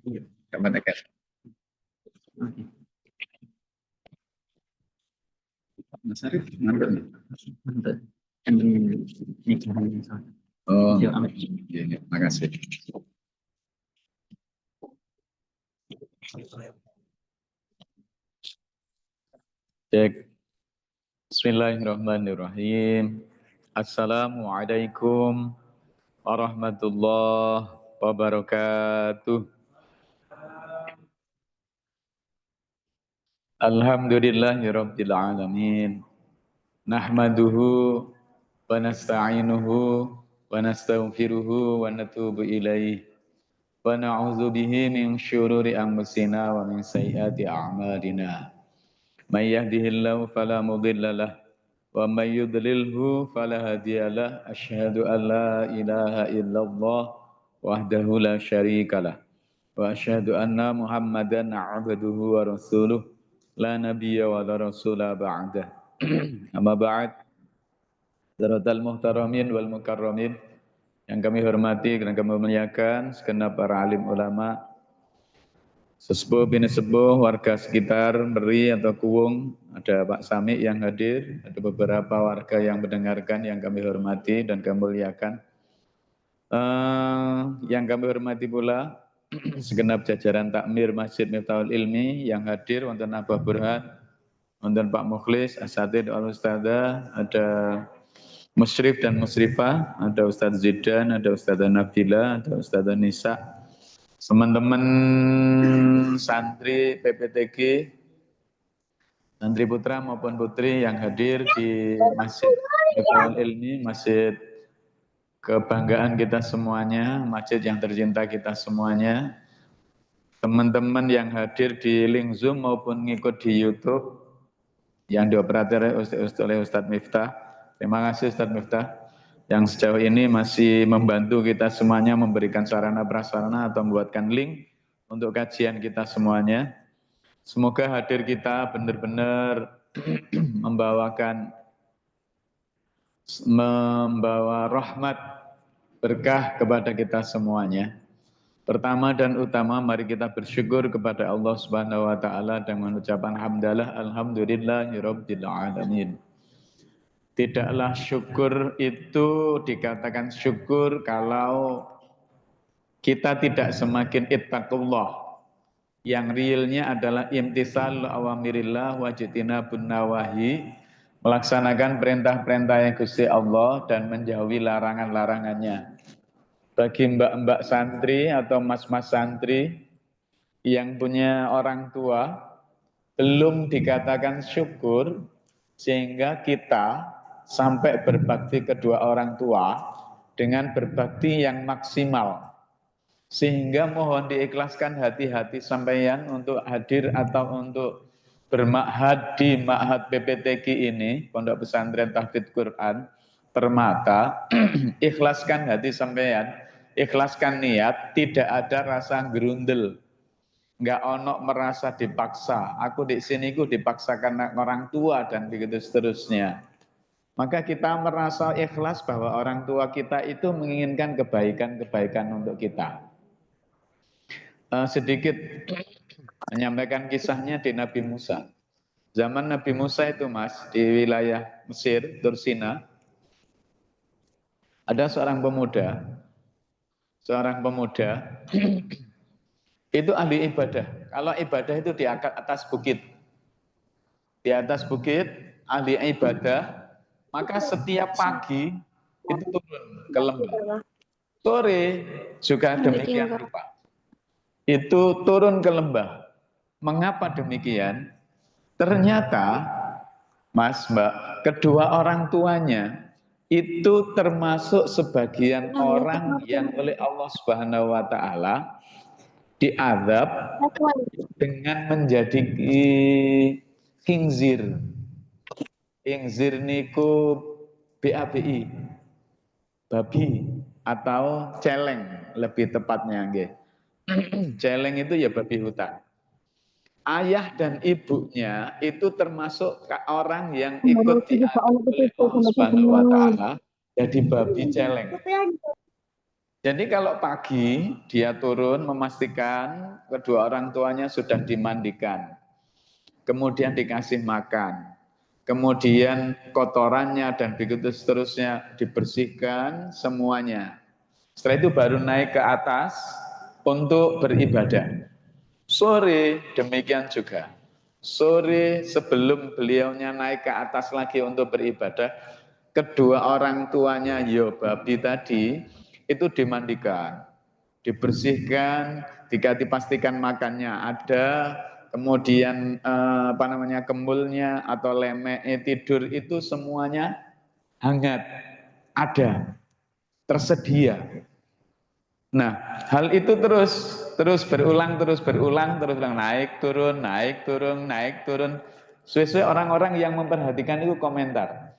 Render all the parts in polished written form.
Iya, kapan akan? Oke. Mas Arif, mantap nih. Mantap. Ini caranya soalnya. Oh, iya, iya, makasih. Cek. Bismillahirrahmanirrahim. Assalamualaikum warahmatullahi wabarakatuh. Alhamdulillahirabbil alamin. Nahmaduhu wa nasta'inuhu wa nastaghfiruhu wa natubu ilaih. Wa na'udzu bihi min syururi anfusina wa min sayyiati a'malina. May yahdihillahu fala mudhillalah wa may yudlilhu fala hadiyalah. Asyhadu an la ilaha illallah wahdahu la syarikalah wa asyhadu anna Muhammadan 'abduhu wa rasuluh la nabiyya wa la rasula ba'dah. Amma ba'd. Hadirin muhtaramin wal mukarramin yang kami hormati dan kami muliakan segenap para alim ulama, sesepuh bini sepuh, warga sekitar Meri atau Kuwung, ada Pak Sami yang hadir, ada beberapa warga yang mendengarkan yang kami hormati dan kami muliakan. Yang kami hormati pula segenap jajaran takmir Masjid Miftahul Ilmi yang hadir, wonten Abah Burhan, wonten Pak Mukhlis, Asatid Al-Ustadzah, ada Musyrif dan Musrifah, ada Ustadz Zidan, ada Ustadzah Nabila, ada Ustadzah Nisa, teman-teman santri PPTG, santri putra maupun putri yang hadir di Masjid Miftahul Ilmi, masjid kebanggaan kita semuanya, masjid yang tercinta kita semuanya. Teman-teman yang hadir di link Zoom maupun ngikut di YouTube yang dioperasi oleh Ustadz Miftah. Terima kasih Ustadz Miftah yang sejauh ini masih membantu kita semuanya memberikan sarana prasarana atau membuatkan link untuk kajian kita semuanya. Semoga hadir kita benar-benar membawa rahmat berkah kepada kita semuanya. Pertama dan utama mari kita bersyukur kepada Allah Subhanahu wa taala dan mengucapkan hamdalah alhamdulillahirabbil alamin. Tidaklah syukur itu dikatakan syukur kalau kita tidak semakin ittaqullah. Yang realnya adalah imtisal awamirillah wajtinabun nawahi, melaksanakan perintah-perintah yang Gusti Allah dan menjauhi larangan-larangannya. Bagi mbak-mbak santri atau mas-mas santri yang punya orang tua belum dikatakan syukur sehingga kita sampai berbakti kedua orang tua dengan berbakti yang maksimal. Sehingga mohon diikhlaskan hati-hati sampeyan untuk hadir atau untuk bermakhad di Ma'had PPTG ini, Pondok Pesantren Tahfidz Quran Permata. Ikhlaskan hati sampeyan, ikhlaskan niat, tidak ada rasa gerundel. Enggak ono merasa dipaksa. Aku di sini ku dipaksakan orang tua dan begitu seterusnya. Maka kita merasa ikhlas bahwa orang tua kita itu menginginkan kebaikan-kebaikan untuk kita. Sedikit menyampaikan kisahnya di Nabi Musa. Zaman Nabi Musa itu Mas, di wilayah Mesir, Tursina, ada seorang pemuda itu ahli ibadah. Kalau ibadah itu di atas bukit. Di atas bukit, ahli ibadah, maka setiap pagi itu turun ke lembah. Sore juga demikian rupa. Itu turun ke lembah. Mengapa demikian? Ternyata, Mas, Mbak, kedua orang tuanya itu termasuk sebagian orang yang oleh Allah Subhanahu wa taala diazab dengan menjadi khinzir. Khinzir niku BABI, babi atau celeng lebih tepatnya nggih. Celeng itu ya babi hutan. Ayah dan ibunya itu termasuk orang yang ikut diadop oleh Allah Subhanahu wa taala jadi babi celeng. Jadi kalau pagi dia turun memastikan kedua orang tuanya sudah dimandikan, kemudian dikasih makan, kemudian kotorannya dan begitu seterusnya dibersihkan semuanya. Setelah itu baru naik ke atas untuk beribadah. Sore demikian juga. Sore sebelum beliaunya naik ke atas lagi untuk beribadah, kedua orang tuanya babi tadi itu dimandikan, dibersihkan, dipastikan makannya ada, kemudian kemulnya atau lemeknya tidur itu semuanya hangat, ada, tersedia. Nah, hal itu terus berulang, terus berulang, naik turun, naik turun, naik turun. Sesuai orang-orang yang memperhatikan itu komentar.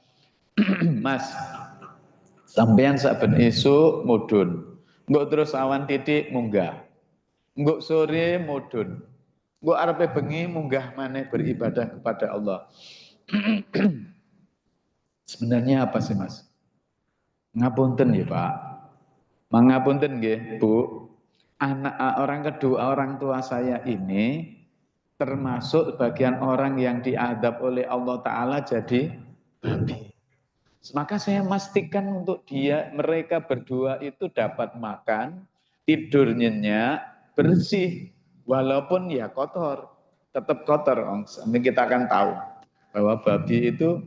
Mas, sampean saben isu mudun. Mbok terus awan titik munggah. Mbok sore mudun. Mbok arepe bengi munggah maneh beribadah kepada Allah. Sebenarnya apa sih, Mas? Ngapunten ya, Pak. Mangapunten nggih, Bu. Orang tua saya ini termasuk bagian orang yang diadab oleh Allah Ta'ala jadi babi. Maka saya pastikan untuk mereka berdua itu dapat makan, tidur nyenyak, bersih, walaupun ya kotor, tetap kotor. Ini kita akan tahu bahwa babi itu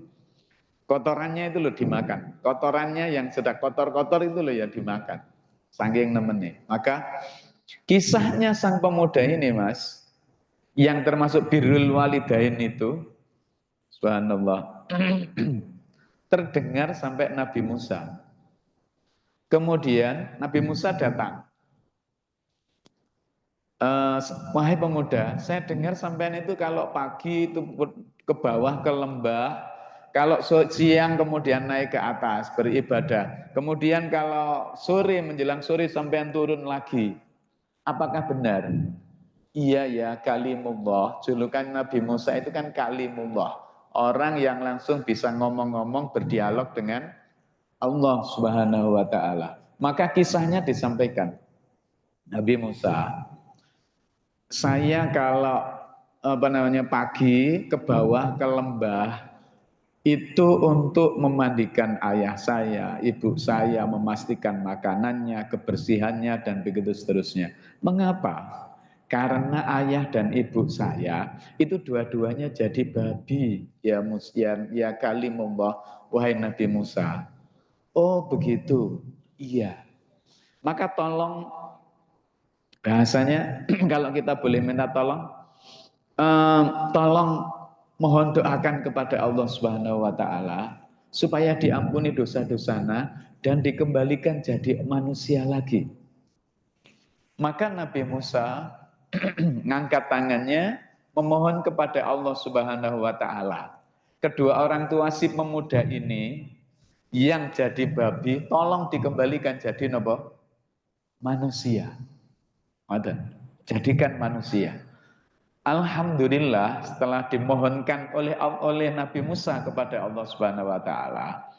kotorannya itu loh dimakan, kotorannya yang sudah kotor-kotor itu loh ya dimakan, saking nemennya. Maka kisahnya sang pemuda ini, Mas, yang termasuk birrul walidain itu, subhanallah, terdengar sampai Nabi Musa. Kemudian Nabi Musa datang. Wahai pemuda, saya dengar sampean itu kalau pagi itu ke bawah ke lembah, kalau siang kemudian naik ke atas beribadah. Kemudian kalau sore menjelang sore sampean turun lagi. Apakah benar? Iya ya, kalimullah. Julukan Nabi Musa itu kan kalimullah. Orang yang langsung bisa ngomong-ngomong berdialog dengan Allah Subhanahu wa taala. Maka kisahnya disampaikan. Nabi Musa, saya kalau pagi ke bawah ke lembah itu untuk memandikan ayah saya, ibu saya, memastikan makanannya, kebersihannya dan begitu seterusnya. Mengapa? Karena ayah dan ibu saya itu dua-duanya jadi babi. Ya kalimullah, wahai Nabi Musa. Oh begitu, iya. Maka tolong bahasanya kalau kita boleh minta tolong, tolong mohon doakan kepada Allah Subhanahu wa taala supaya diampuni dosa-dosana dan dikembalikan jadi manusia lagi. Maka Nabi Musa ngangkat tangannya memohon kepada Allah Subhanahu wa taala. Kedua orang tua si pemuda ini yang jadi babi tolong dikembalikan jadi nopo? Manusia. Jadikan manusia. Alhamdulillah setelah dimohonkan oleh Nabi Musa kepada Allah Subhanahu wa taala,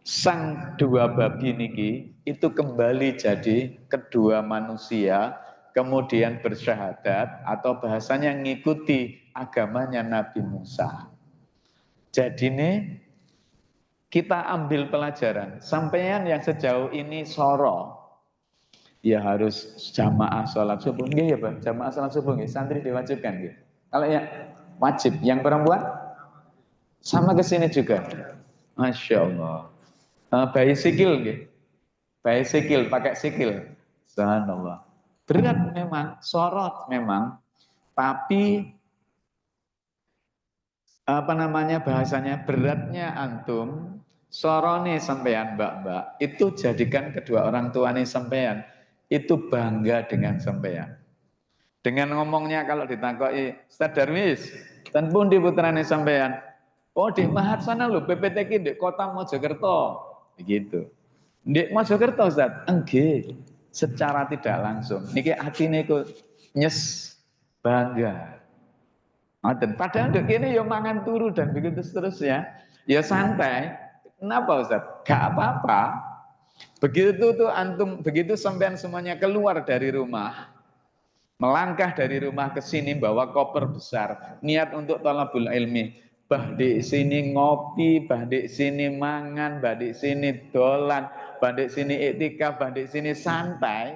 sang dua babi niki itu kembali jadi kedua manusia, kemudian bersyahadat atau bahasanya ngikuti agamanya Nabi Musa. Jadi ini kita ambil pelajaran, sampean yang sejauh ini soro, ya harus jamaah sholat subuh. Nggih ya, Pak. Jamaah sholat subuh nggih, santri diwajibkan nggih. Kalau ya wajib, yang perempuan sama ke sini juga. Masya Allah. Bayi sikil nggih. Bayi sikil, pakai sikil. Subhanallah. Berat memang, sorot memang, tapi bahasanya beratnya antum sorone sampean mbak-mbak itu jadikan kedua orang tuane sampean itu bangga dengan sampean. Dengan ngomongnya kalau ditakoi, Ustaz Darwis, dan pun di putrane sampean. Oh di Mahat sana loh, PPTK di kota Mojokerto. Begitu. Di Mojokerto Ustaz, enggak. Secara tidak langsung. Niki atine ku nyes bangga. Dan padahal dek ini ya mangan turu dan begitu seterusnya. Ya santai. Kenapa Ustaz? Gak apa-apa. Begitu tuh antum, begitu sampean semuanya keluar dari rumah, melangkah dari rumah ke sini bawa koper besar, niat untuk thalabul ilmi. Bah di sini ngopi, bah di sini mangan, bah di sini dolan, bah di sini iktikaf, bah di sini santai.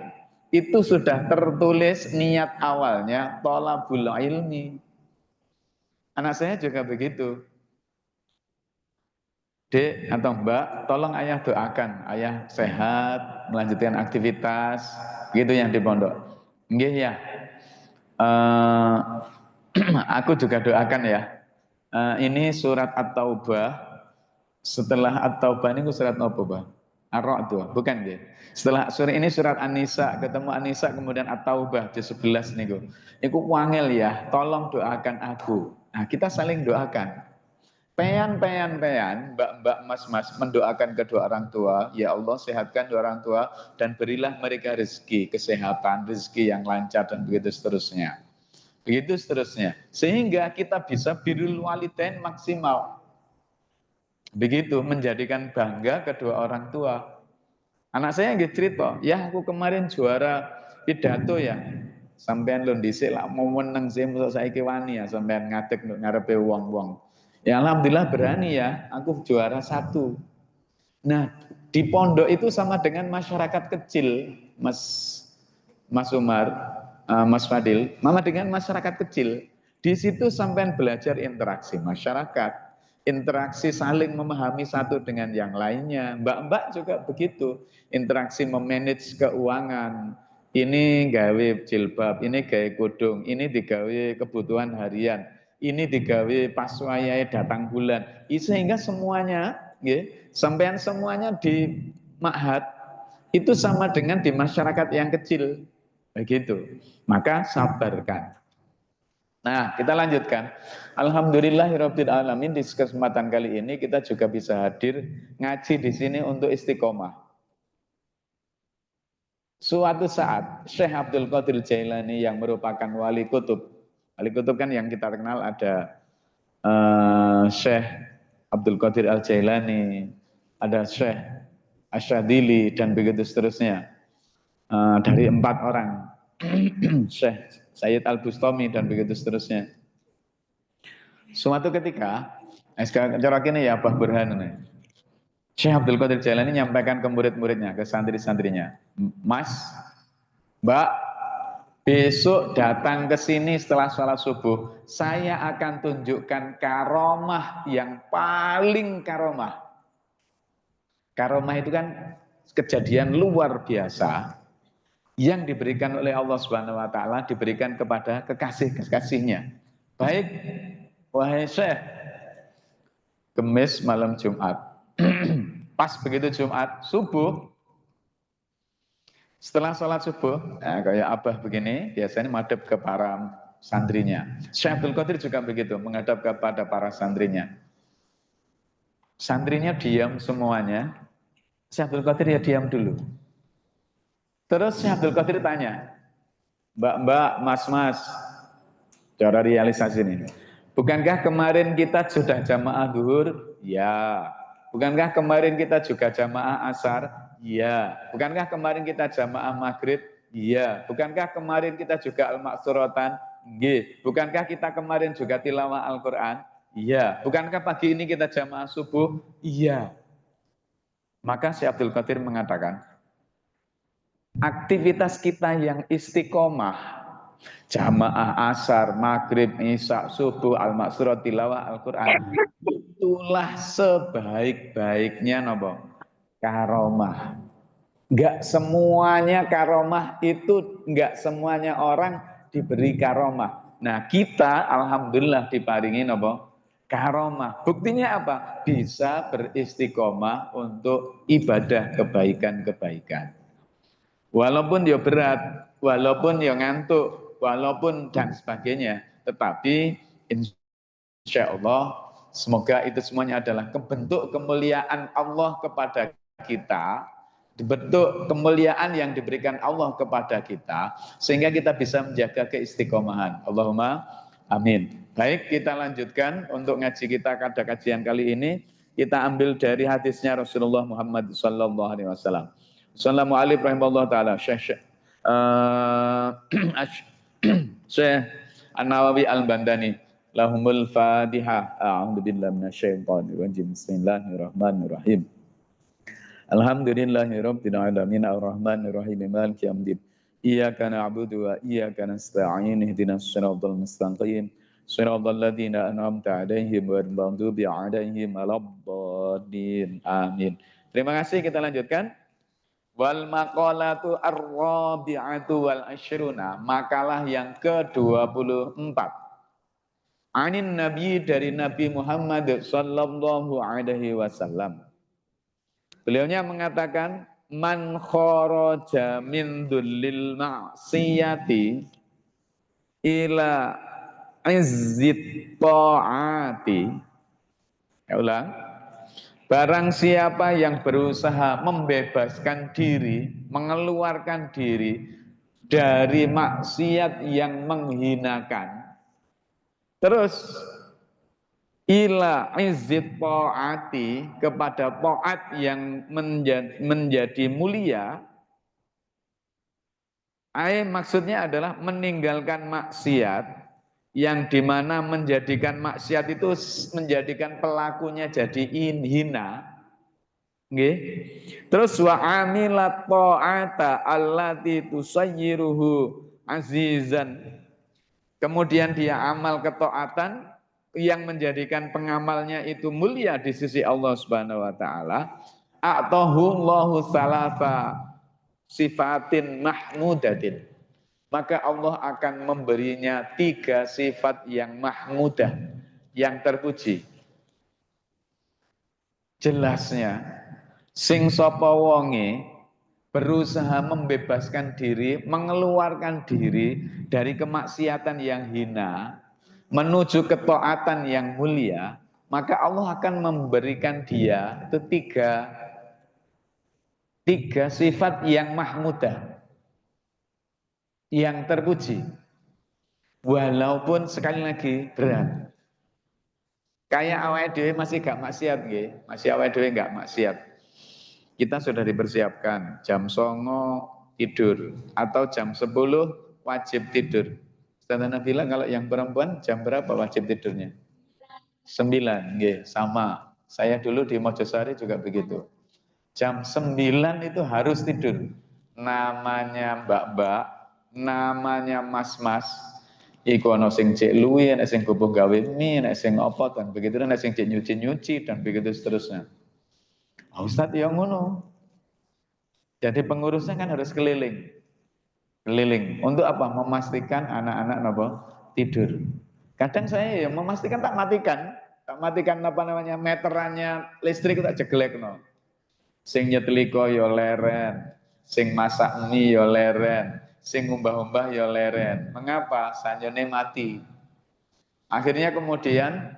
Itu sudah tertulis niat awalnya thalabul ilmi. Anak saya juga begitu. Dek atau Mbak, tolong ayah doakan, ayah sehat, melanjutkan aktivitas, gitu yang di pondok. Nggih ya. Aku juga doakan ya. Ini surat At-Taubah. Setelah At-Taubah ini surat apa, Bah? Ar-Ra'd tuh, bukan nggih. Setelah surat ini surat An-Nisa, ketemu An-Nisa kemudian At-Taubah di 11 niku. Iku wangel ya, tolong doakan aku. Nah, kita saling doakan. Peyan, mbak-mbak, mas-mas mendoakan kedua orang tua, ya Allah sehatkan kedua orang tua dan berilah mereka rezeki, kesehatan, rezeki yang lancar dan begitu seterusnya. Begitu seterusnya. Sehingga kita bisa birrul walidain maksimal. Begitu menjadikan bangga kedua orang tua. Anak saya nggih cerita, ya aku kemarin juara pidato ya. Sampean lho dhisik lah mau meneng sih mosok saiki wani ya sampean ngadeg ngarepe wong-wong. Ya alhamdulillah berani ya, aku juara 1. Nah, di pondok itu sama dengan masyarakat kecil, Mas Mas Umar, Mas Fadil, sama dengan masyarakat kecil. Di situ sampean belajar interaksi masyarakat, interaksi saling memahami satu dengan yang lainnya. Mbak-mbak juga begitu, interaksi memanage keuangan. Ini gawe jilbab, ini gawe kudung, ini digawe kebutuhan harian, ini digawe pas wayahe datang bulan. Sehingga semuanya, sampean semuanya di ma'had itu sama dengan di masyarakat yang kecil. Begitu. Maka sabarkan. Nah, kita lanjutkan. Alhamdulillahirabbil alamin, di kesempatan kali ini kita juga bisa hadir ngaji di sini untuk istiqomah. Suatu saat Syekh Abdul Qadir Jailani yang merupakan wali kutub kan yang kita kenal ada Syekh Abdul Qadir Al Jailani, ada Syekh Asyadili dan begitu seterusnya. Dari 4 orang Syekh Sayyid Al-Bustami dan begitu seterusnya. Suatu ketika, cara ini ya Abah Burhan ini, Syekh Abdul Qadir Jailani nyampaikan ke murid-muridnya, ke santri-santrinya, Mas, Mbak, besok datang ke sini setelah sholat subuh, saya akan tunjukkan karomah yang paling karomah. Karomah itu kan kejadian luar biasa yang diberikan oleh Allah Subhanahu wa taala, diberikan kepada kekasih-kekasihnya. Baik, wahai Syekh, Kemis malam Jumat. Pas begitu Jumat subuh, setelah sholat subuh, nah kayak Abah begini, biasanya madhab ke para santrinya. Syekh Abdul Qadir juga begitu, menghadap kepada para santrinya. Santrinya diam semuanya, Syekh Abdul Qadir ya diam dulu. Terus Syekh Abdul Qadir tanya, Mbak-mbak, mas-mas, cara realisasi ini. Bukankah kemarin kita sudah jamaah zuhur? Ya. Bukankah kemarin kita juga jamaah asar? Ya. Bukankah kemarin kita jamaah maghrib? Ya. Bukankah kemarin kita juga al-maksuratan? Nggih. Bukankah kita kemarin juga tilawah Al-Quran? Iya. Bukankah pagi ini kita jamaah subuh? Iya. Maka Syekh Abdul Qadir mengatakan, aktivitas kita yang istiqomah, jamaah asar, maghrib, isya, subuh, al-maksurat, tilawah, Al-Quran, itulah sebaik-baiknya nopo karomah. Enggak semuanya karomah itu, enggak semuanya orang diberi karomah. Nah kita alhamdulillah diparingi nopo karomah. Buktinya apa? Bisa beristiqomah untuk ibadah kebaikan-kebaikan. Walaupun dia berat, walaupun dia ngantuk, walaupun dan sebagainya, tetapi insya Allah semoga itu semuanya adalah bentuk kemuliaan Allah kepada kita, bentuk kemuliaan yang diberikan Allah kepada kita, sehingga kita bisa menjaga keistiqomahan. Allahumma amin. Baik, kita lanjutkan untuk ngaji kita pada kajian kali ini. kita ambil dari hadisnya Rasulullah Muhammad sallallahu alaihi wasallam. Sallallahu alaihi rahimahullah taala Syekh Syekh An-Nawawi Al-Bandani lahumul Fatihah. A'udzubillahi minasyaitonir rajim. Bismillahirrahmanirrahim. Alhamdulillahirabbil alamin arrahmanir rahim maliki yaumiddin. Iyyaka na'budu wa iyyaka nasta'in ihdinas siratal mustaqim. Siratal ladzina an'amta 'alaihim ghairil maghdubi 'alaihim waladdallin. Amin. Terima kasih, kita lanjutkan. Wal maqalatu ar-rabi'atu wal asyruna, makalah yang ke-24. Anin Nabi, dari Nabi Muhammad sallallahu alaihi wasallam. Beliaunya mengatakan, man kharaja min dhullil ma'siyati ila izzit ta'ati. Ya ulang. Barang siapa yang berusaha membebaskan diri, mengeluarkan diri dari maksiat yang menghinakan, terus ila izzit ta'ati, kepada taat yang menjadi mulia, maksudnya adalah meninggalkan maksiat, yang dimana menjadikan maksiat itu menjadikan pelakunya jadi hina. Nggih. Terus wa amilat ta'ata allati tusayyiruhu azizan. Kemudian dia amal ketaatan yang menjadikan pengamalnya itu mulia di sisi Allah Subhanahu wa taala. A'tahullahu salasa sifatin mahmudatin. Maka Allah akan memberinya 3 sifat yang mahmudah, yang terpuji. Jelasnya, sing sapa wonge berusaha membebaskan diri, mengeluarkan diri dari kemaksiatan yang hina, menuju ketaatan yang mulia, maka Allah akan memberikan dia itu tiga sifat yang mahmudah, yang terpuji. Walaupun sekali lagi berat. Kayak awake dhewe masih gak maksiat nggih, masih awake dhewe gak maksiat. Kita sudah dipersiapkan jam 09.00 tidur atau jam 10 wajib tidur. Ustaz Nabila, kalau yang perempuan jam berapa wajib tidurnya? 9, nggih, sama. Saya dulu di Mojosari juga begitu. Jam 9 itu harus tidur. Namanya mbak-mbak, namanya mas-mas, iku ana sing cek luwi, ana sing gopoh gawe mie, ana sing apa dan begitu, ana sing cek nyuci-nyuci dan begitu seterusnya. Oh, Ustaz ya ngono. Jadi pengurusnya kan harus keliling. Keliling. Untuk apa? Memastikan anak-anak napa? Tidur. Kadang saya ya memastikan tak matikan apa namanya meterannya listrik tak jeglekno. Sing nyetrika ya leren, sing masak mie ya leren, sing ngumbah-umbah ya leren. Mengapa? Sanjane mati. Akhirnya kemudian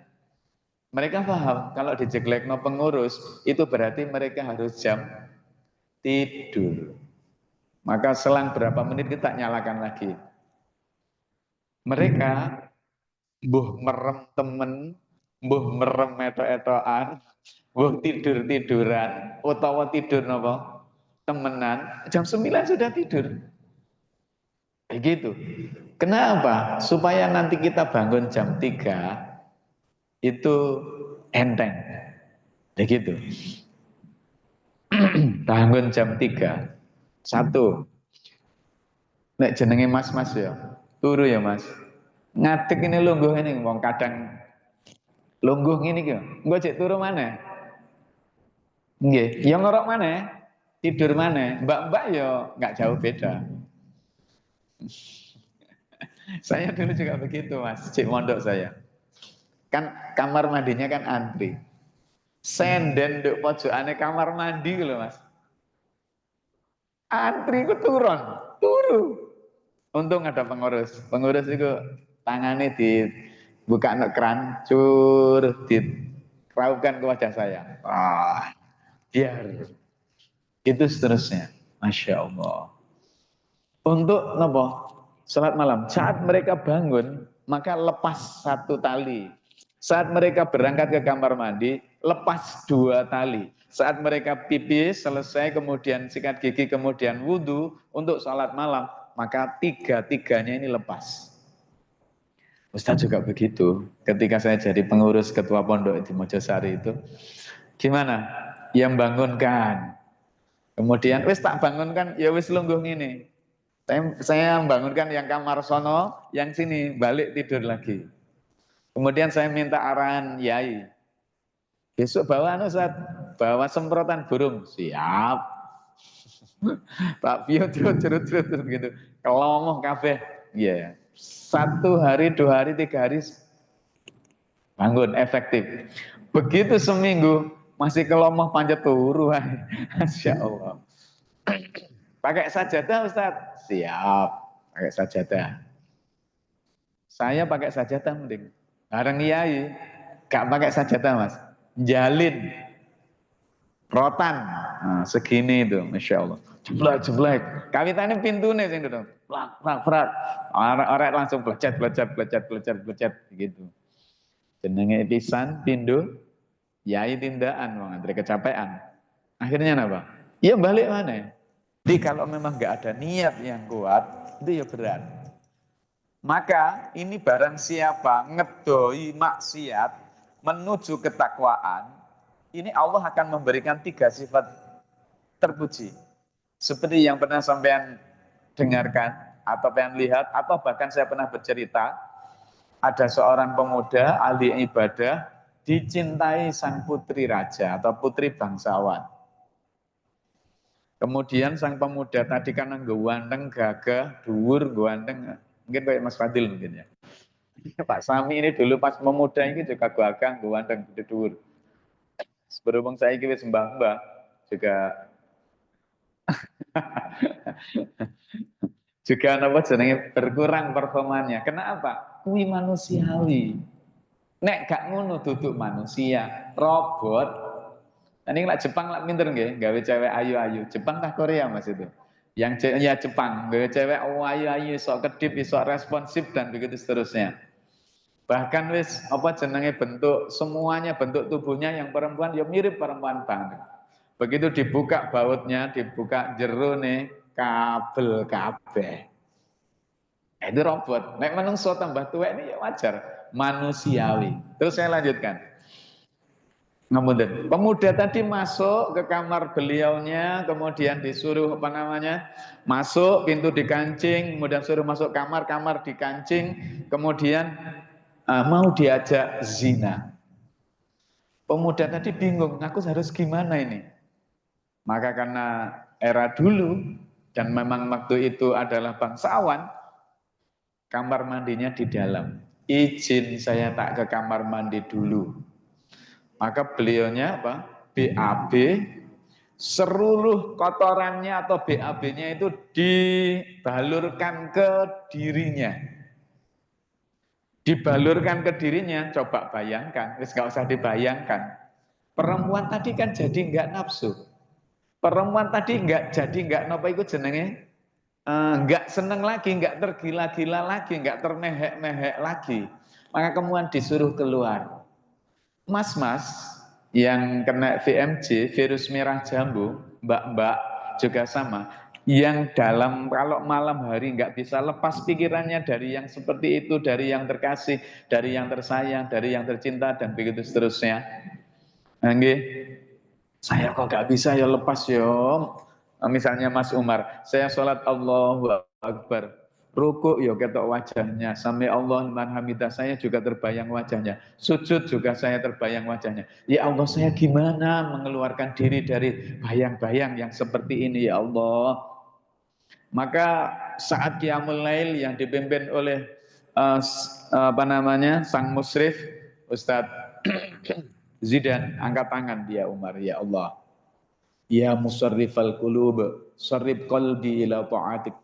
mereka paham kalau dijeglekno pengurus itu berarti mereka harus jam tidur. Maka selang berapa menit kita nyalakan lagi. Mereka mbuh merem temen, mbuh merem etok-etokan, mbuh tidur-tiduran, utawa tidur napa? Temenan, jam 9 sudah tidur. Begitu. Kenapa? Supaya nanti kita bangun jam 3 itu enteng. Begitu. Bangun jam 3. 1. Nek jenenge mas-mas ya, turu ya mas. Ngadeg ini lungguh ini, wong kadang lungguh ngene iki. Engko cek turu mana? Nggih, ya ngorok mana? Tidur mana? Mbak-mbak ya nggak jauh beda. Saya dulu juga begitu mas, cek mondok saya. Kan kamar mandinya kan antri. Senden nduk pojokane kamar mandi lho mas. Antri ku turu. Untung ada pengurus. Pengurus itu tangannya dibuka ke keran, diraukan ke wajah saya. Wah, biar. Itu seterusnya. Masya Allah. Untuk nopo? Salat malam. Saat mereka bangun, maka lepas satu tali. Saat mereka berangkat ke kamar mandi, lepas 2 tali. Saat mereka pipis, selesai, kemudian sikat gigi, kemudian wudhu untuk sholat malam, maka 3-tiganya ini lepas. Ustadz juga begitu. Ketika saya jadi pengurus ketua pondok di Mojosari itu, gimana? Yang bangunkan. Kemudian, wis tak bangunkan, ya wis lungguh ini. Saya bangunkan yang kamar sono, yang sini balik tidur lagi. Kemudian saya minta arahan Yai. Besok bawa Ustaz, bawa semprotan burung. Siap. Pak Pio cerut gitu. Kelomoh kabeh. Iya. 1 hari, 2 hari, 3 hari bangun efektif. Begitu seminggu masih kelomoh panjat turu. Masya Allah. Pakai sajadah Ustaz. Siap. Pakai sajadah. Saya pakai sajadah mending. Bareng Yai. Gak pakai sajadah Mas. Jalin. Rotan. Nah, segini itu. Masya Allah. Jeblek. Kawitannya pintunya sing gitu. Plak. Orang langsung blecet gitu. Jenenge pisan pindu Yai tindakan wong antri kecapean. Akhirnya apa? Ya balik mana? Jadi kalau memang nggak ada niat yang kuat, itu ya berat. Maka ini barang siapa ngedoi maksiat menuju ketakwaan, ini Allah akan memberikan 3 sifat terpuji. Seperti yang pernah sampean dengarkan atau pengen lihat atau bahkan saya pernah bercerita, ada seorang pemuda ahli ibadah dicintai sang putri raja atau putri bangsawan. Kemudian sang pemuda tadi karena ganteng, gagah, dhuwur, ganteng, mungkin kayak Mas Fadil mungkin ya. Pak Sami ini dulu pas pemuda ini juga gagah, ganteng, dhuwur. Berhubung saya wis mbah-mbah juga juga apa jenenge berkurang performanya. Kenapa? Kuwi manusiawi. Nek gak ngono duduk manusia, robot. Ini lah Jepang lah pinter nggih, gawe cewek ayu-ayu. Jepang kah Korea Mas itu? Yang ya Jepang, gawe cewek ayu-ayu, sok kedip, sok responsif dan begitu seterusnya. Bahkan wis apa jenenge bentuk semuanya bentuk tubuhnya yang perempuan ya mirip perempuan banget. Begitu dibuka bautnya, dibuka jerone kabel kabeh. Itu robot. Nek menungso tambah tua ini ya wajar, manusiawi. Terus saya lanjutkan. Ngapunten. Pemuda tadi masuk ke kamar beliaunya, kemudian disuruh apa namanya? Masuk, pintu dikancing, kemudian suruh masuk kamar, kamar dikancing, kemudian mau diajak zina. Pemuda tadi bingung, aku harus gimana ini? Maka karena era dulu dan memang waktu itu adalah bangsawan, kamar mandinya di dalam. Izin saya tak ke kamar mandi dulu. Maka beliaunya apa? BAB, seluruh kotorannya atau BAB-nya itu dibalurkan ke dirinya. Dibalurkan ke dirinya, coba bayangkan, wis gak usah dibayangkan. Perempuan tadi kan jadi nggak nafsu. Perempuan tadi nggak napa ikut jenenge, nggak seneng lagi, nggak tergila-gila lagi, nggak termehek-mehek lagi. Maka kemudian disuruh keluar. Mas-mas yang kena VMJ, virus merah jambu, mbak-mbak juga sama. Yang dalam kalau malam hari nggak bisa lepas pikirannya dari yang seperti itu, dari yang terkasih, dari yang tersayang, dari yang tercinta dan begitu seterusnya. Nggih, saya kok nggak bisa ya lepas ya. Misalnya Mas Umar, saya sholat Allahu Akbar. Ruku ya ketok wajahnya, sampai Allah liman hamidah saya juga terbayang wajahnya, sujud juga saya terbayang wajahnya. Ya Allah, saya gimana mengeluarkan diri dari bayang-bayang yang seperti ini ya Allah. Maka saat Qiyamul Lail yang dipimpin oleh apa namanya sang musyrif Ustadz Zidan, angkat tangan dia Umar, ya Allah, ya musarrifal qulub, sarrif qalbi ila ta'atik.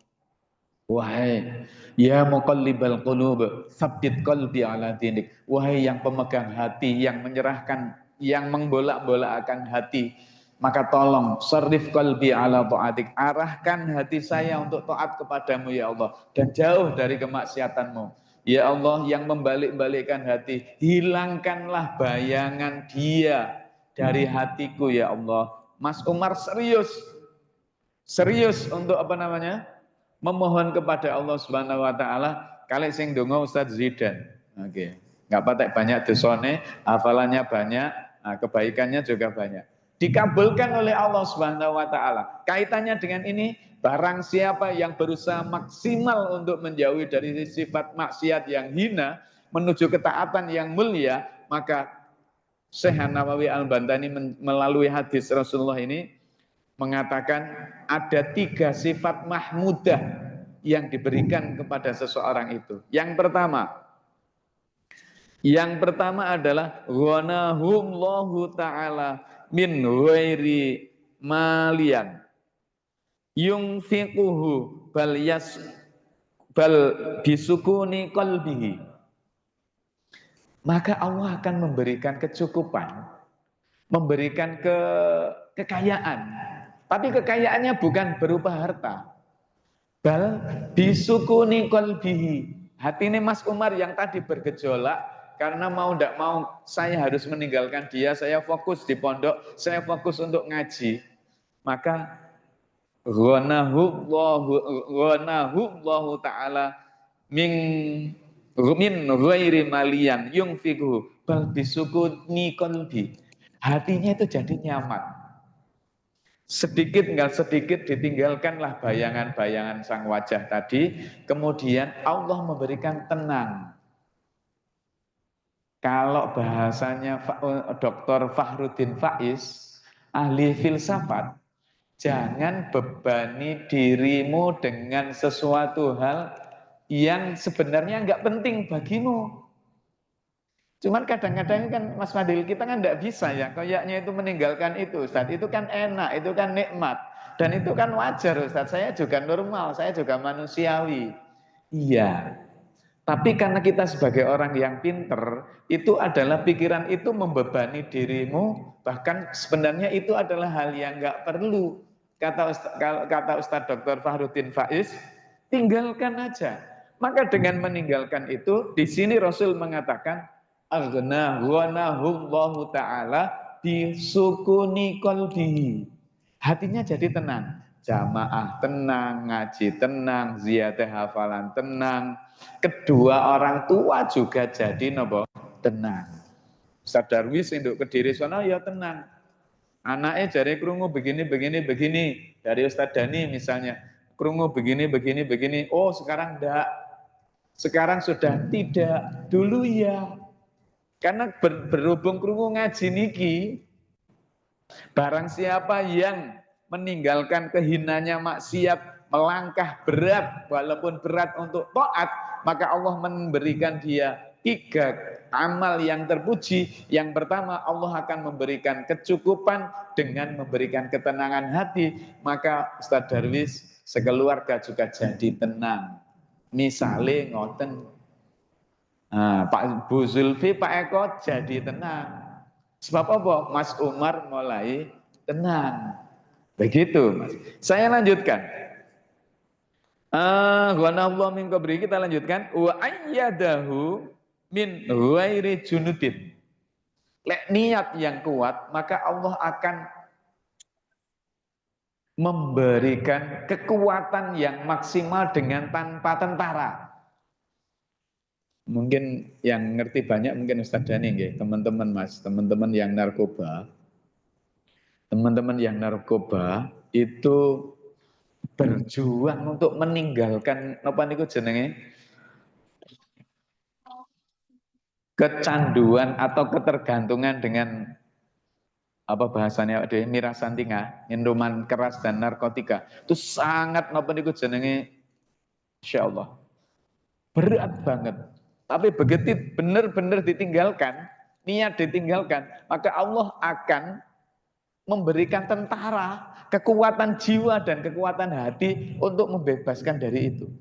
Wahai ya muqallibal qulub, tsabbit qalbi ala dinik. Wahai yang pemegang hati, yang menyerahkan, yang membolak-bolakkan hati, maka tolong sarrif qalbi ala taatik, arahkan hati saya untuk taat kepadamu ya Allah dan jauh dari kemaksiatanmu. Ya Allah yang membalik-balikkan hati, hilangkanlah bayangan dia dari hatiku ya Allah. Mas Umar serius untuk apa namanya? Memohon kepada Allah Subhanahu wa taala. Kali sing donga Ustaz Zidan. Oke. Enggak patek banyak dosane, hafalannya banyak, nah, kebaikannya juga banyak. Dikabulkan oleh Allah Subhanahu wa taala. Kaitannya dengan ini, barang siapa yang berusaha maksimal untuk menjauhi dari sifat maksiat yang hina menuju ketaatan yang mulia, maka Syekh Nawawi Al-Bantani melalui hadis Rasulullah ini mengatakan ada 3 sifat mahmudah yang diberikan kepada seseorang itu. Yang pertama adalah ghanahullahu ta'ala min ghairi malian yunfiquhu bal bisukuni qalbihi. Maka Allah akan memberikan kecukupan, memberikan kekayaan. Tapi kekayaannya bukan berupa harta. Bal bisukuni qalbihi. Hati ini Mas Umar yang tadi bergejolak karena mau tidak mau saya harus meninggalkan dia, saya fokus di pondok, saya fokus untuk ngaji. Maka ghanahullahu ta'ala min ghairi malian yunfiqhu bal bisukuni qalbi. Hatinya itu jadi nyaman. Sedikit enggak sedikit ditinggalkanlah bayangan-bayangan sang wajah tadi, kemudian Allah memberikan tenang. Kalau bahasanya Dr. Fakhruddin Faiz, ahli filsafat, jangan bebani dirimu dengan sesuatu hal yang sebenarnya enggak penting bagimu. Cuman kadang-kadang kan Mas Fadil kita kan tidak bisa ya, kayaknya itu meninggalkan itu Ustaz, itu kan enak, itu kan nikmat. Dan itu kan wajar Ustaz, saya juga normal, saya juga manusiawi. Iya, tapi karena kita sebagai orang yang pinter, itu adalah pikiran itu membebani dirimu, bahkan sebenarnya itu adalah hal yang nggak perlu. Kata Ustaz Dr. Fakhruddin Faiz, tinggalkan aja. Maka dengan meninggalkan itu, di sini Rasul mengatakan, aghnahullahu ta'ala bisukuni qalbihi. Hatinya jadi tenang. Jamaah tenang, ngaji tenang, ziyadah hafalan tenang. Kedua orang tua juga jadi nopo tenang. Ustaz Darwis induk Kediri sono ya tenang. Anaknya jari krungu begini. Dari Ustaz Dani misalnya, krungu begini. Oh sekarang enggak. Sekarang sudah tidak. Dulu ya. Karena berhubung krungu ngaji niki, barang siapa yang meninggalkan kehinanya maksiat, melangkah berat, walaupun berat untuk taat, maka Allah memberikan dia 3 amal yang terpuji. Yang pertama, Allah akan memberikan kecukupan dengan memberikan ketenangan hati. Maka Ustaz Darwis sekeluarga juga jadi tenang. Misalnya ngoten, Pak Bu Zulfi, Pak Eko jadi tenang. Sebab apa? Mas Umar mulai tenang. Begitu, Mas. Saya lanjutkan. Ghanallahu min qabri, kita lanjutkan. Wa ayyadahu min ghairi junudin. Lek niat yang kuat, maka Allah akan memberikan kekuatan yang maksimal dengan tanpa tentara. Mungkin yang ngerti banyak mungkin Ustaz Dani nggih, teman-teman Mas, teman-teman yang narkoba. Teman-teman yang narkoba itu berjuang untuk meninggalkan apa niku jenenge? Kecanduan atau ketergantungan dengan apa bahasanya deh mirasantinga, minuman keras dan narkotika. Itu sangat apa niku jenenge? Insyaallah. Berat banget. Tapi begitu benar-benar ditinggalkan, niat ditinggalkan, maka Allah akan memberikan tentara, kekuatan jiwa dan kekuatan hati untuk membebaskan dari itu.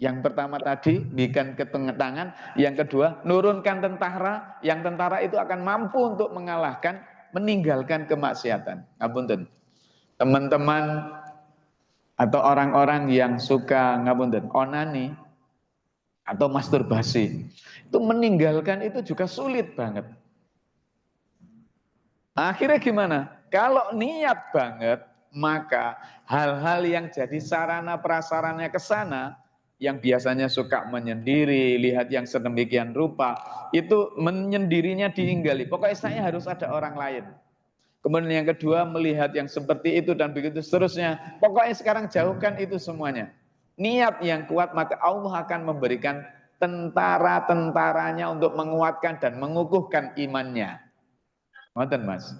Yang pertama tadi, berikan ketenangan. Yang kedua, nurunkan tentara. Yang tentara itu akan mampu untuk mengalahkan, meninggalkan kemaksiatan. Ngapunten. Teman-teman atau orang-orang yang suka ngapunten, onani, atau masturbasi. Itu meninggalkan itu juga sulit banget. Akhirnya gimana? Kalau niat banget, maka hal-hal yang jadi sarana prasarana ke sana, yang biasanya suka menyendiri, lihat yang sedemikian rupa, itu menyendirinya diinggali. Pokoknya saya harus ada orang lain. Kemudian yang kedua, melihat yang seperti itu dan begitu seterusnya. Pokoknya sekarang jauhkan itu semuanya. Niat yang kuat, maka Allah akan memberikan tentara-tentaranya untuk menguatkan dan mengukuhkan imannya. Ngoten Mas.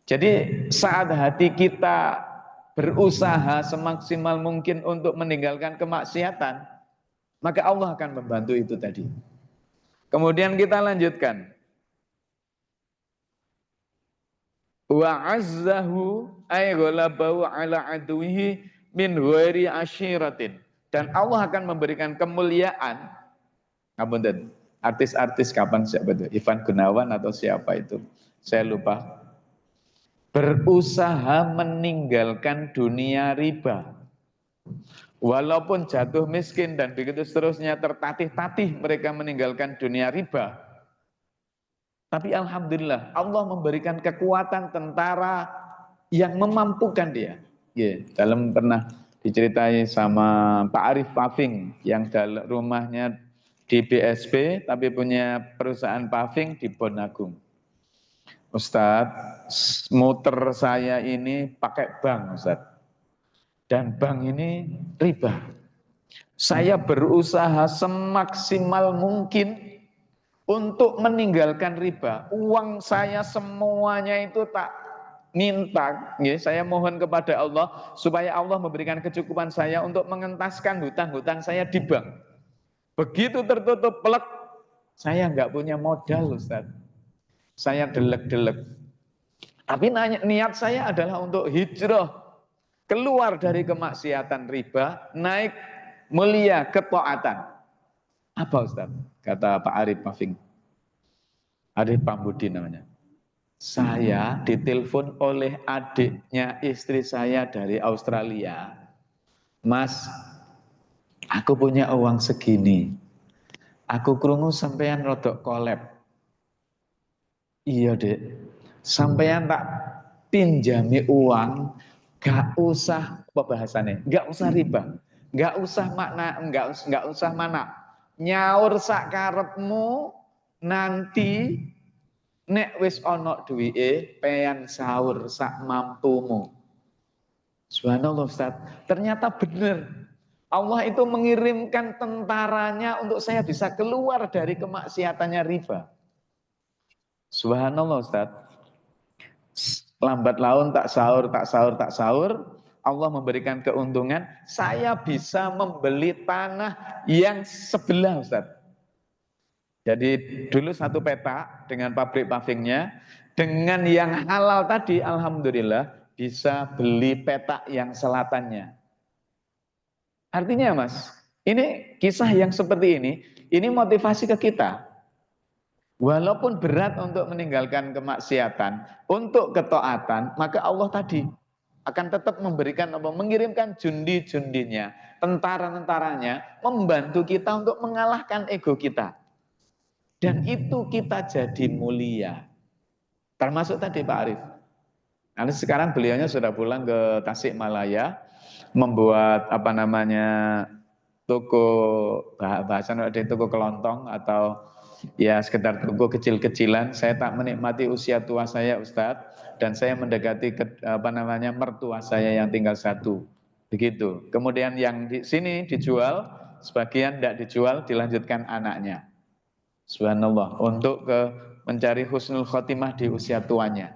Jadi saat hati kita berusaha semaksimal mungkin untuk meninggalkan kemaksiatan, maka Allah akan membantu itu tadi. Kemudian kita lanjutkan. Wa azzahu ay ghalabahu ala aduhi min ghairi asyiratin. Dan Allah akan memberikan kemuliaan. Ngapunten, artis-artis kapan siapa itu? Ivan Gunawan atau siapa itu? Saya lupa. Berusaha meninggalkan dunia riba. Walaupun jatuh miskin dan begitu seterusnya, tertatih-tatih mereka meninggalkan dunia riba. Tapi alhamdulillah Allah memberikan kekuatan tentara yang memampukan dia. Dalam pernah diceritai sama Pak Arif Paving yang rumahnya di BSP tapi punya perusahaan paving di Bonagung. Ustadz, muter saya ini pakai bank Ustadz. Dan bank ini riba. Saya berusaha semaksimal mungkin untuk meninggalkan riba. Uang saya semuanya itu tak minta. Saya mohon kepada Allah supaya Allah memberikan kecukupan saya untuk mengentaskan hutang-hutang saya di bank. Begitu tertutup plek, saya nggak punya modal Ustaz. Saya delek-delek. Tapi niat saya adalah untuk hijrah, keluar dari kemaksiatan riba, naik mulia ketaatan. Apa Ustaz? Kata Pak Arif Paving. Arif Pambudi namanya. Saya ditelepon oleh adiknya istri saya dari Australia. Mas, aku punya uang segini. Aku krungu sampean rodok kolab. Iya dek, sampean tak pinjami uang, gak usah apa bahasanya, gak usah riba, gak usah makna, gak usah mana, nyaur sak karepmu, nanti nek wis ono duwike peyan sahur sak mampumu. Subhanallah Ustaz, ternyata benar. Allah itu mengirimkan tentaranya untuk saya bisa keluar dari kemaksiatannya riba. Subhanallah Ustaz. Lambat laun tak sahur, tak sahur, tak sahur. Allah memberikan keuntungan. Saya bisa membeli tanah yang sebelah Ustaz. Jadi dulu satu petak dengan pabrik pavingnya. Dengan yang halal tadi alhamdulillah bisa beli petak yang selatannya. Artinya Mas, ini kisah yang seperti ini motivasi ke kita. Walaupun berat untuk meninggalkan kemaksiatan, untuk ketaatan, maka Allah tadi akan tetap memberikan, mengirimkan jundi-jundinya, tentara-tentaranya, membantu kita untuk mengalahkan ego kita. Dan itu kita jadi mulia. Termasuk tadi Pak Arif. Nanti sekarang beliaunya sudah pulang ke Tasikmalaya, membuat toko, bahasan ada toko kelontong atau ya sekedar toko kecil-kecilan. Saya tak menikmati usia tua saya Ustadz, dan saya mendekati mertua saya yang tinggal satu. Begitu. Kemudian yang di sini dijual, sebagian tidak dijual, dilanjutkan anaknya. Subhanallah, untuk mencari husnul khotimah di usia tuanya.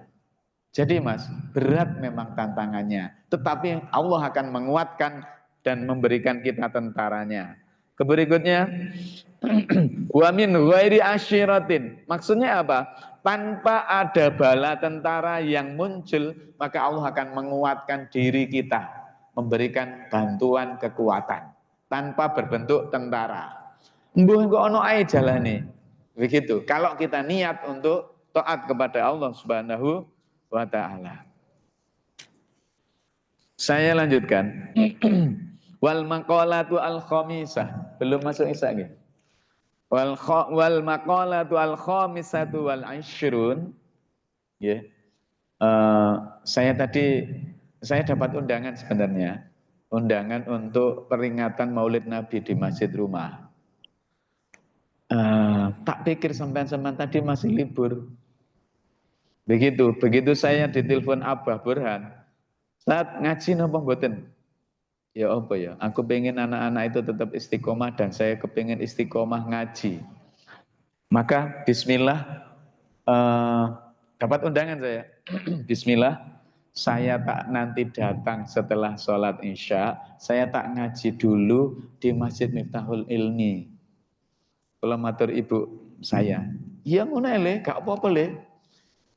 Jadi Mas, berat memang tantangannya, tetapi Allah akan menguatkan dan memberikan kita tentaranya. Berikutnya, wa min ghairi asyiratin. Maksudnya apa? Tanpa ada bala tentara yang muncul, maka Allah akan menguatkan diri kita, memberikan bantuan kekuatan tanpa berbentuk tentara. Mbuh kok ono ae jalane. Begitu. Kalau kita niat untuk taat kepada Allah Subhanahu wa ta'ala. Saya lanjutkan. Wal maqalatu al khamisah. Belum masuk isya nggih? Wal maqalatu al khamisatu wal ashrun. Ya. Saya dapat undangan sebenarnya. Undangan untuk peringatan Maulid Nabi di Masjid Rumah. Tak pikir sampean-sampean tadi masih libur. Begitu saya ditelepon Abah Burhan. Saat ngaji napa mboten? Ya apa ya? Aku pengen anak-anak itu tetap istiqomah dan saya kepingin istiqomah ngaji. Maka Bismillah dapat undangan saya. Bismillah, saya tak nanti datang setelah sholat isya, saya tak ngaji dulu di Masjid Miftahul Ilmi. Kalau matur ibu saya, iya ngono le, gak apa-apa le.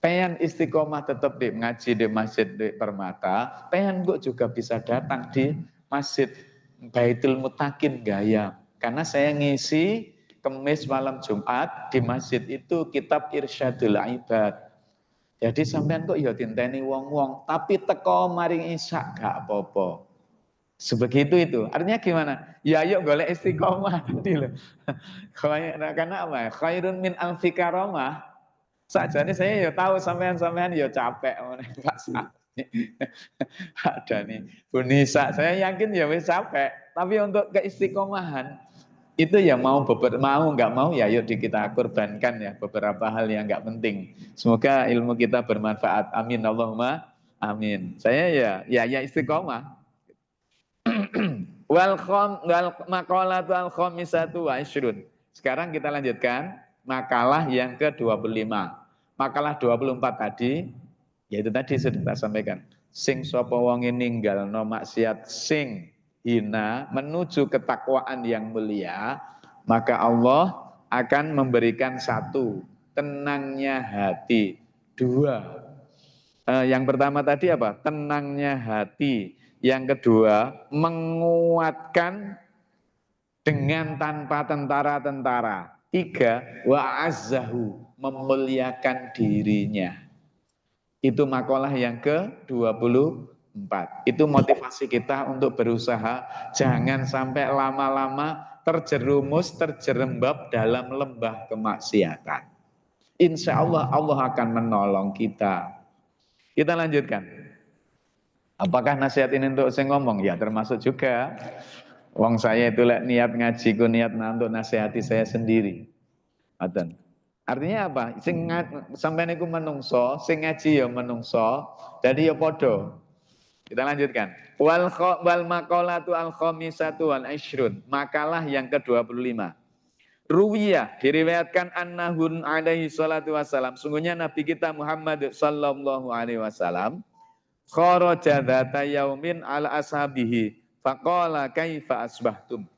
Pengen istiqomah tetap di ngaji di Masjid di Permata, pengen kok juga bisa datang di Masjid Baitul Mutakin Gaya. Karena saya ngisi Kemis malam Jumat di masjid itu kitab Irsyadul Ibad. Jadi sampean kok ya tinteni wong-wong, tapi teko maring isya gak apa-apa. Sebegitu itu. Artinya gimana? Ya yuk golek istiqomah tadi loh. Karena apa? Khairun min alfi karomah. Sajane saya ya tahu sampean-sampean ya capek Pak Sami. Ada nih Bu Nisa, saya yakin ya wis capek. Tapi untuk keistiqomahan itu ya mau nggak mau ya yuk kita korbankan ya beberapa hal yang nggak penting. Semoga ilmu kita bermanfaat. Amin Allahumma amin. Saya ya istiqomah. wal maqalatu al khamisatu wa ishrun. Sekarang kita lanjutkan makalah yang ke-25. Makalah 24 tadi yaitu tadi sudah saya sampaikan. Sing sapa wong ninggalno maksiat sing hina menuju ketakwaan yang mulia, maka Allah akan memberikan satu, tenangnya hati. Dua, yang pertama tadi apa? Tenangnya hati. Yang kedua, menguatkan dengan tanpa tentara-tentara. Tiga, wa'azzahu, memuliakan dirinya. Itu makalah yang ke-24. Itu motivasi kita untuk berusaha jangan sampai lama-lama terjerumus, terjerembab dalam lembah kemaksiatan. Insya Allah, Allah akan menolong kita. Kita lanjutkan. Apakah nasihat ini untuk saya ngomong? Ya termasuk juga. Wong saya itu niat ngaji, ku niat untuk nasihati saya sendiri. Artinya apa? Sing sampeyan iku menungso, sing ngaji ya menungso, jadi ya padha. Kita lanjutkan. Wal maqalatu al khamisatu wal ashrun. Makalah yang ke-25. Ruwiyah diriwayatkan annahun alaihi salatu wassalam. Sungguhnya Nabi kita Muhammad sallallahu alaihi wasallam kharaja dzata yaumin ala ashabihi faqala kaifa asbahtum.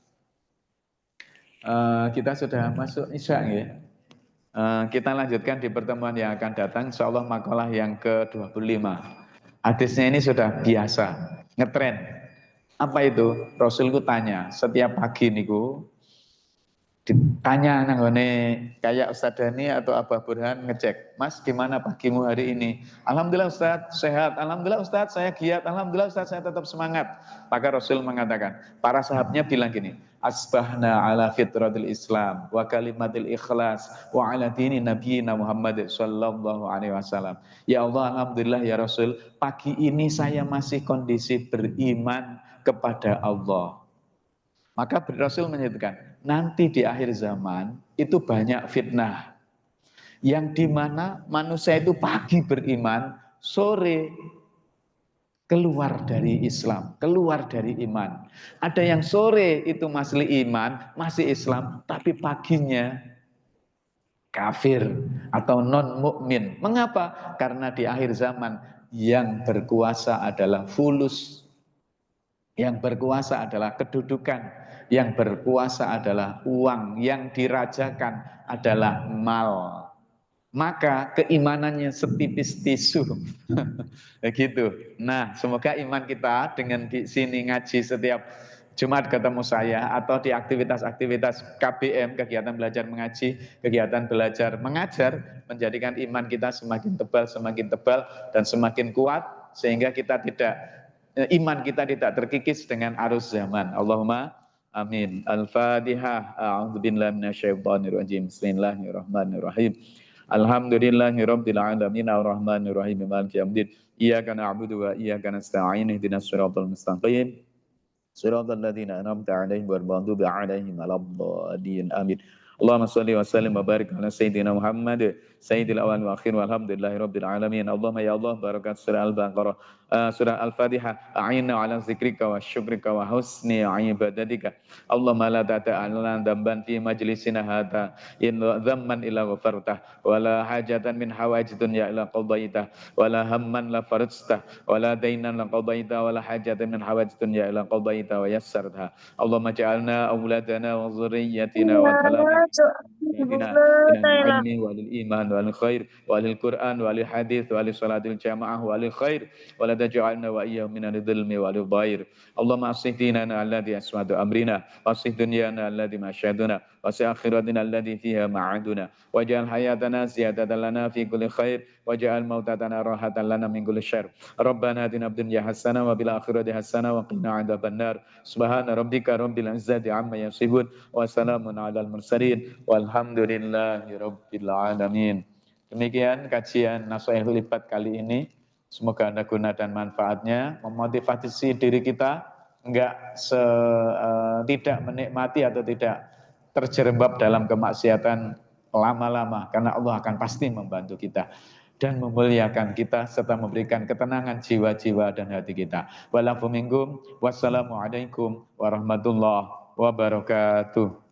Kita sudah masuk isya ya. Kita lanjutkan di pertemuan yang akan datang, insyaallah makalah yang ke-25. Hadisnya ini sudah biasa, ngetren. Apa itu? Rasulku tanya, setiap pagi niku ditanya nanggone kayak Ustadz Dhani atau Abah Burhan ngecek, Mas gimana pagimu hari ini? Alhamdulillah Ustadz sehat, Alhamdulillah Ustadz saya giat, Alhamdulillah Ustadz saya tetap semangat. Maka Rasul mengatakan, para sahabatnya bilang gini, asbahna ala fitratil Islam wa kalimatil ikhlas wa ala dini nabiyina Muhammad sallallahu alaihi wasallam. Ya Allah, Alhamdulillah ya Rasul, pagi ini saya masih kondisi beriman kepada Allah. Maka Rasul menyebutkan, nanti di akhir zaman itu banyak fitnah. Yang dimana manusia itu pagi beriman, sore keluar dari Islam, keluar dari iman. Ada yang sore itu masih iman, masih Islam, tapi paginya kafir atau non mukmin. Mengapa? Karena di akhir zaman yang berkuasa adalah fulus, yang berkuasa adalah kedudukan, yang berkuasa adalah uang, yang dirajakan adalah mal. Maka keimanannya setipis tisu. Begitu. Nah, semoga iman kita dengan di sini ngaji setiap Jumat ketemu saya atau di aktivitas-aktivitas KBM, kegiatan belajar mengaji, kegiatan belajar mengajar, menjadikan iman kita semakin tebal dan semakin kuat sehingga kita iman kita tidak terkikis dengan arus zaman. Allahumma Amin. Al-Fatihah. A'udzubillahi minasyaitonirrajim. Bismillahirrahmanirrahim. Alhamdulillahirabbil alamin arrahmanirrahim maliki yaumiddin. Iyyaka na'budu wa iyyaka nasta'in. Ihdinas siratal mustaqim. Siratal ladzina an'amta 'alaihim ghairil maghdubi 'alaihim waladdallin. Amin. Allahumma shalli wa sallim wa barik ala sayyidina Muhammad sayyidil awwal wa akhir walhamdulillahi rabbil alamin. Allahumma ya Allah barakat surah Al-Baqarah surah Al-Fatihah a'inna ala zikrika wa syukrika wa husni ibadatika. Allahumma la tata'ala damban fi majlisina hadha in dhamman illa ghafartah wa la hajatan min hawaij dunya illa qadaitah wa la hamman la farajtah wa la dainan la qadaitah wa la hajatan min hawaij dunya illa qadaitah wa yassartah. Allahumma ja'alna awladana wa dhurriyyatina wa talamidzina minal ilmi walil iman walil khair walil Qur'an walil hadith walil salatil jamaah walil khair wa la taj'alna wa iyyahum minal dhulmi walil dhair. Allahumma aslih dinana alladhi asmadu amrina wa aslih dunyana alladhi masyaduna wa aslih akhiratina alladhi fiha ma'aduna waj'al hayatana ziyadatan lana fi kulli khair waj'al mautatana rahatan lana min kulli syarr. Rabbana atina fid dunya hasanah wa fil akhirati hasanah wa qina adzabannar. Subhana rabbika rabbil izzati amma yasifun wa salamun alal mursalin walhamdulillahi rabbil alamin. Demikian kajian Nashihul Ibad kali ini. Semoga ada guna dan manfaatnya, memotivasi diri kita tidak menikmati atau tidak terjerembab dalam kemaksiatan lama-lama, karena Allah akan pasti membantu kita dan memuliakan kita serta memberikan ketenangan jiwa-jiwa dan hati kita. Wassalamualaikum warahmatullahi wabarakatuh.